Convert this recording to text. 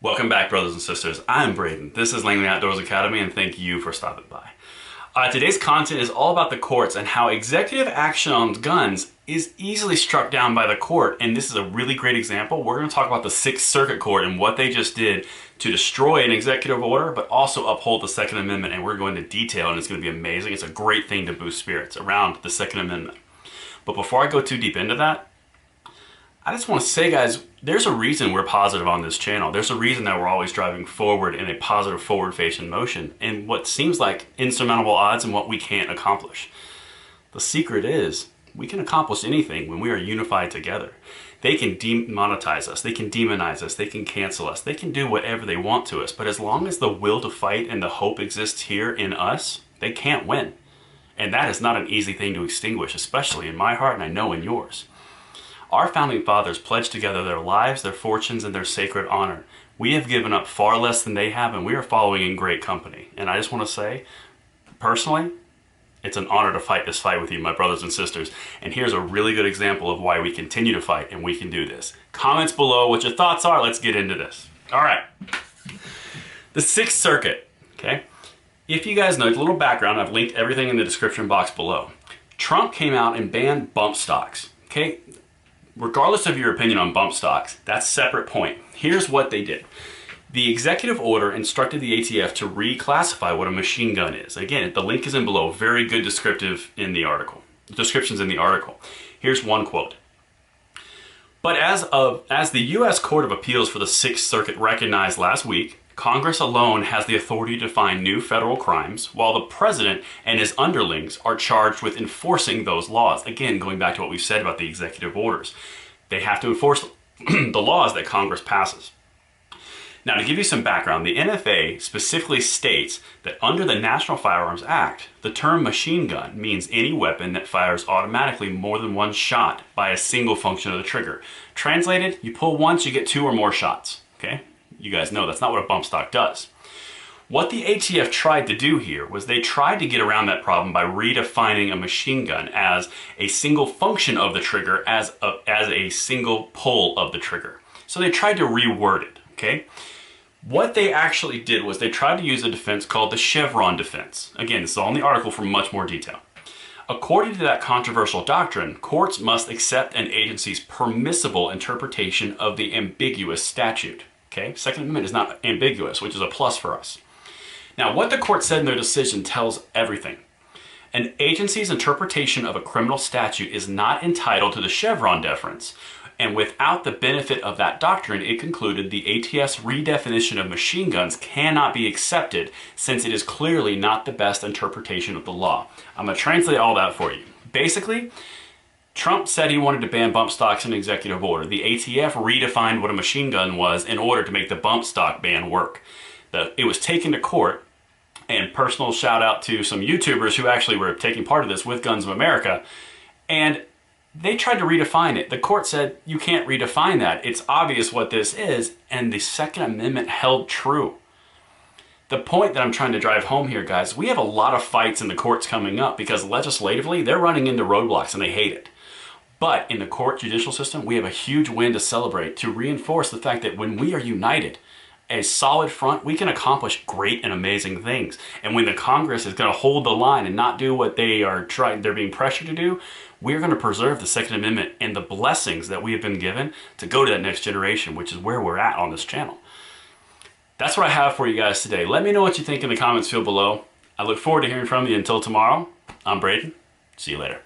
Welcome back, brothers and sisters. I'm Braden. This is Langley Outdoors Academy, and thank you for stopping by. Today's content is all about the courts and how executive action on guns is easily struck down by the court, and this is a really great example. We're going to talk about the Sixth Circuit Court and what they just did to destroy an executive order, but also uphold the Second Amendment, and we're going to detail, and it's going to be amazing. It's a great thing to boost spirits around the Second Amendment. But before I go too deep into that, I just want to say, guys, there's a reason we're positive on this channel. There's a reason that we're always driving forward in a positive forward-facing motion in what seems like insurmountable odds and what we can't accomplish. The secret is we can accomplish anything when we are unified together. They can demonetize us, they can demonize us, they can cancel us, they can do whatever they want to us, but as long as the will to fight and the hope exists here in us, they can't win. And that is not an easy thing to extinguish, especially in my heart and I know in yours. Our founding fathers pledged together their lives, their fortunes, and their sacred honor. We have given up far less than they have, and we are following in great company. And I just want to say, personally, it's an honor to fight this fight with you, my brothers and sisters. And here's a really good example of why we continue to fight and we can do this. Comments below what your thoughts are. Let's get into this. All right. The Sixth Circuit, okay? If you guys know, it's a little background. I've linked everything in the description box below. Trump came out and banned bump stocks, okay? Regardless of your opinion on bump stocks, that's a separate point. Here's what they did. The executive order instructed the ATF to reclassify what a machine gun is. Again, the link is in below. Very good descriptions in the article. Here's one quote. But as the U.S. Court of Appeals for the Sixth Circuit recognized last week, Congress alone has the authority to define new federal crimes, while the president and his underlings are charged with enforcing those laws. Again, going back to what we've said about the executive orders. They have to enforce the laws that Congress passes. Now, to give you some background, the NFA specifically states that under the National Firearms Act, the term machine gun means any weapon that fires automatically more than one shot by a single function of the trigger. Translated, you pull once, you get two or more shots, okay? You guys know that's not what a bump stock does. What the ATF tried to do here was they tried to get around that problem by redefining a machine gun as a single function of the trigger, as a single pull of the trigger. So they tried to reword it, okay? What they actually did was they tried to use a defense called the Chevron defense. Again, this is all in the article for much more detail. According to that controversial doctrine, courts must accept an agency's permissible interpretation of the ambiguous statute. Okay, Second Amendment is not ambiguous, which is a plus for us. Now, what the court said in their decision tells everything. An agency's interpretation of a criminal statute is not entitled to the Chevron deference, and without the benefit of that doctrine, it concluded the ATF's redefinition of machine guns cannot be accepted since it is clearly not the best interpretation of the law. I'm going to translate all that for you. Basically, Trump said he wanted to ban bump stocks in an executive order. The ATF redefined what a machine gun was in order to make the bump stock ban work. It was taken to court, and personal shout out to some YouTubers who actually were taking part of this with Guns of America, and they tried to redefine it. The court said, you can't redefine that. It's obvious what this is, and the Second Amendment held true. The point that I'm trying to drive home here, guys, we have a lot of fights in the courts coming up because legislatively, they're running into roadblocks and they hate it. But in the court judicial system, we have a huge win to celebrate to reinforce the fact that when we are united, a solid front, we can accomplish great and amazing things. And when the Congress is going to hold the line and not do what they're being pressured to do, we're going to preserve the Second Amendment and the blessings that we have been given to go to that next generation, which is where we're at on this channel. That's what I have for you guys today. Let me know what you think in the comments field below. I look forward to hearing from you. Until tomorrow, I'm Braden. See you later.